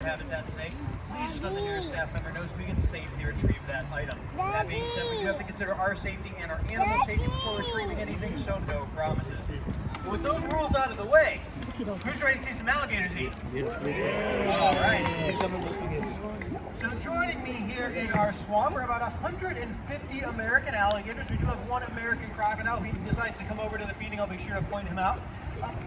habitat today, please just let the nearest staff member know so we can safely retrieve that item. That being said, we do have to consider our safety and our animal safety before retrieving anything, so no promises. But with those rules out of the way, who's ready to see some alligators eat? All right. So joining me here in our swamp are about 150 American alligators. We do have one American crocodile. If he decides to come over to the feeding, I'll be sure to point him out.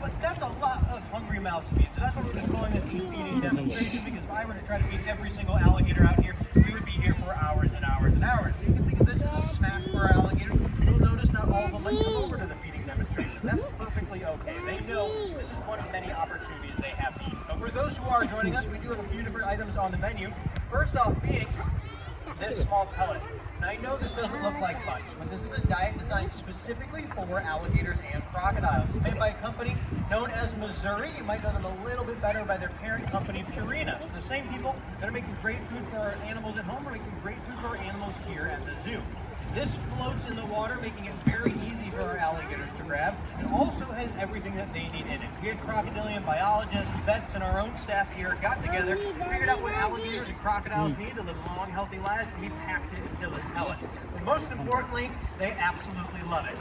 But that's a lot of hungry mouths to feed. So that's what we're just calling this eat feeding demonstration, because if I were to try to feed every single alligator out here, we would be here for hours and hours and hours. So you can think of this as a snack for our alligators. You'll notice not all of them might come over to the feeding demonstration. That's perfectly okay. They know this is one of many opportunities they have to eat. So for those who are joining us, we do have a few different items on the menu. First off being this small pellet. Now I know this doesn't look like much, but this is a diet designed specifically for alligators and crocodiles. It's made by a company known as Missouri. You might know them a little bit better by their parent company, Purina. So the same people that are making great food for our animals at home are making great food for our animals here at the zoo. This floats in the water, making it very easy for our alligators to grab. It also has everything that they need in it. We had crocodilian biologists, vets, and our own staff here got together, figured out what alligators and crocodiles need to live long, healthy lives, and we packed it into this pellet. But most importantly, they absolutely love it.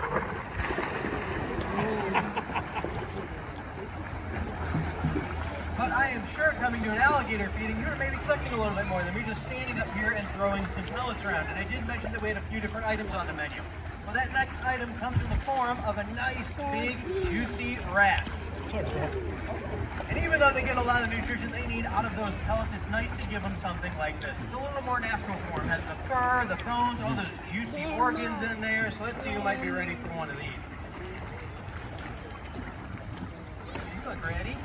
But I am sure coming to an alligator feeding, you're maybe expecting a little bit more than me just standing up here and throwing some pellets around. And I did mention that we had a few different items on the menu. Well, that next item comes in the form of a nice, big, juicy rat. And even though they get a lot of nutrition they need out of those pellets, it's nice to give them something like this. It's a little more natural form. It has the fur, the bones, all those juicy organs in there. So let's see who might be ready for one of these. You look ready.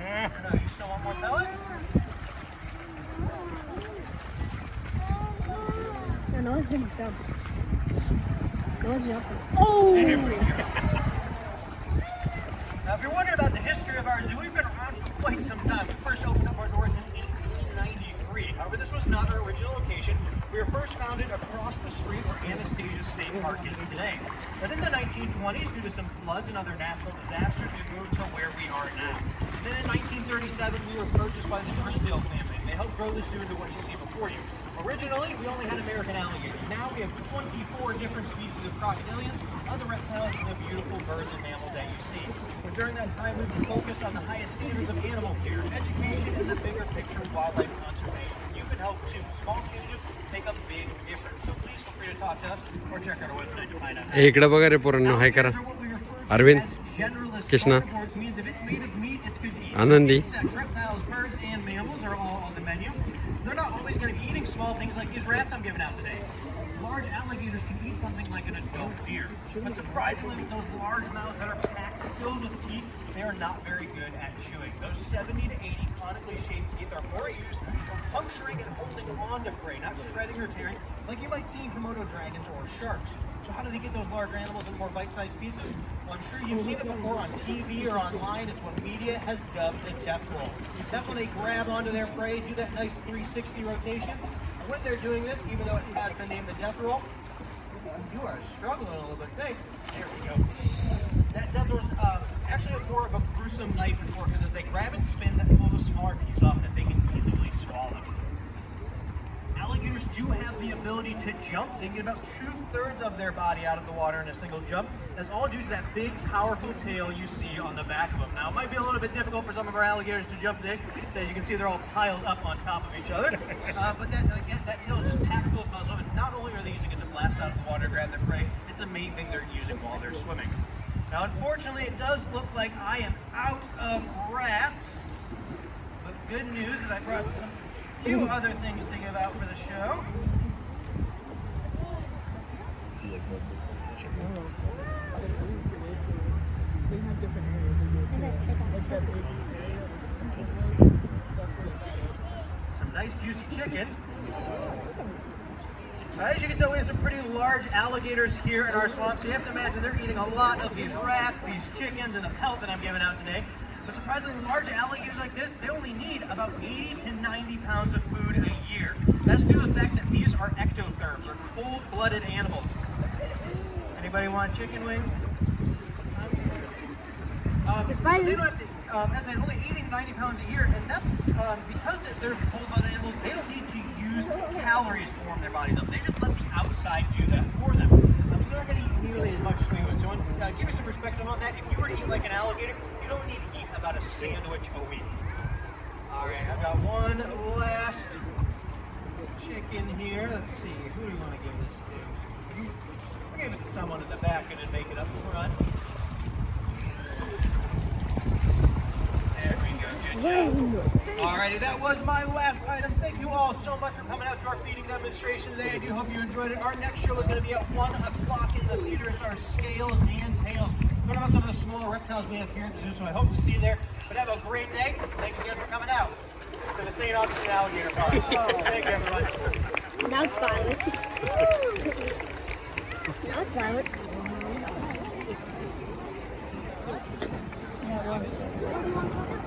No, you still want more pellets? No, it's been done. No, it's not. Oh! Now, if you're wondering about the history of our zoo, we've been around for quite some time. We first opened up our doors in 1893. However, this was not our original location. We were first founded across the street where Anastasia State Park is today. But in the 1920s, due to some floods and other natural disasters, we moved to where we are now. Then in 1937, we were purchased by the Drysdale family. They helped grow the zoo into what you see before you. Originally, we only had American alligators. Now we have 24 different species of crocodilians, other reptiles, and the beautiful birds and mammals that you see. But during that time, we've been focused on the highest standards of animal care, education, and the bigger picture of wildlife conservation. You can help too. Small changes make a big difference. So please feel free to talk to us or check out our website to find out. इकडे बघा रे पोरांनो हाय करा Arvind Krishna Anandi Reptiles, birds, and mammals are all on the menu. They're not always going to be eating small things like these rats I'm giving out today. Large alligators can eat something like an adult deer. But surprisingly, with those large mouths that are packed filled with teeth, they are not very good at chewing. Those 70 to 80 conically shaped teeth are more used for puncturing and holding on to prey, not shredding or tearing, like you might see in Komodo dragons or sharks. So how do they get those large animals in more bite-sized pieces? Well, I'm sure you've seen it before on TV or online. It's what media has dubbed the death roll. That's when they grab onto their prey, do that nice 360 rotation. And when they're doing this, even though it has been named the death roll, you are struggling a little bit. Thanks. There we go. That death roll is actually more of a gruesome knife and fork, because as they grab and spin, that pulls a smaller piece off that they can easily swallow. Alligators do have the ability to jump. They can get about 2/3 of their body out of the water in a single jump. That's all due to that big, powerful tail you see on the back of them. Now, it might be a little bit difficult for some of our alligators to jump today. As you can see, they're all piled up on top of each other. But that tail just packs those muscles. And not only are they using it to blast out of the water to grab their prey, it's the main thing they're using while they're swimming. Now, unfortunately, it does look like I am out of rats. But good news is I brought some few other things to give out for the show. Some nice juicy chicken. So as you can tell, we have some pretty large alligators here in our swamp. So you have to imagine they're eating a lot of these rats, these chickens, and the pellet that I'm giving out today. But surprisingly, large alligators like this, they only need about 80 to 90 pounds of food a year. That's due to the fact that these are ectotherms, or cold-blooded animals. Anybody want chicken wings? So they don't have to as I said, only 80 to 90 pounds a year, and that's because they're cold-blooded animals. They don't need to use calories to warm their bodies up. They just let the outside do that for them. So they're not going to eat nearly as much as we would. So give you some perspective on that. If you were to eat like an alligator, you don't need to eat about a sandwich a week. All right, I've got one last chicken here. Let's see, who do we want to give this to? We'll give it to someone in the back and then make it up front. There we go, good job. Alrighty, that was my last item. Thank you all so much for coming out to our feeding demonstration today. I do hope you enjoyed it. Our next show is going to be at 1 o'clock in the theater. It's our scales and tails. Learn about some of the smaller reptiles we have here at the zoo, so I hope to see you there. But have a great day. Thanks again for coming out to the St. Augustine Alligator Park. Thank you, everyone. Now it's violet. Now it's violet. Yeah,